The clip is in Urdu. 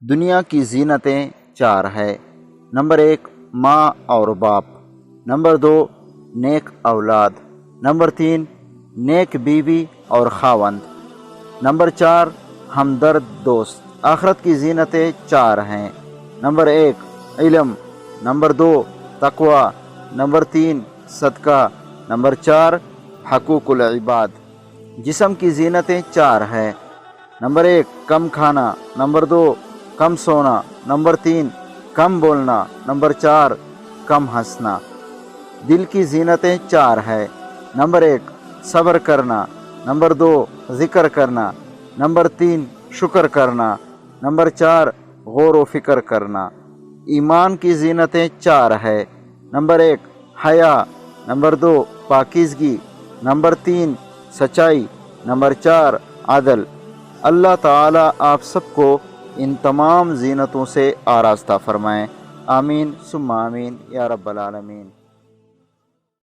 دنیا کی زینتیں چار ہے۔ نمبر 1 ماں اور باپ، نمبر 2 نیک اولاد، نمبر 3 نیک بیوی اور خاوند، نمبر 4 ہمدرد دوست۔ آخرت کی زینتیں چار ہیں۔ نمبر 1 علم، نمبر 2 تقوی، نمبر 3 صدقہ، نمبر 4 حقوق العباد۔ جسم کی زینتیں چار ہیں۔ نمبر 1 کم کھانا، نمبر 2 کم سونا، نمبر 3 کم بولنا، نمبر 4 کم ہنسنا۔ دل کی زینتیں چار ہیں۔ نمبر 1 صبر کرنا، نمبر 2 ذکر کرنا، نمبر 3 شکر کرنا، نمبر 4 غور و فکر کرنا۔ ایمان کی زینتیں چار ہیں۔ نمبر 1 حیا، نمبر 2 پاکیزگی، نمبر 3 سچائی، نمبر 4 عدل۔ اللہ تعالیٰ آپ سب کو ان تمام زینتوں سے آراستہ فرمائیں۔ آمین ثم آمین یا رب العالمین۔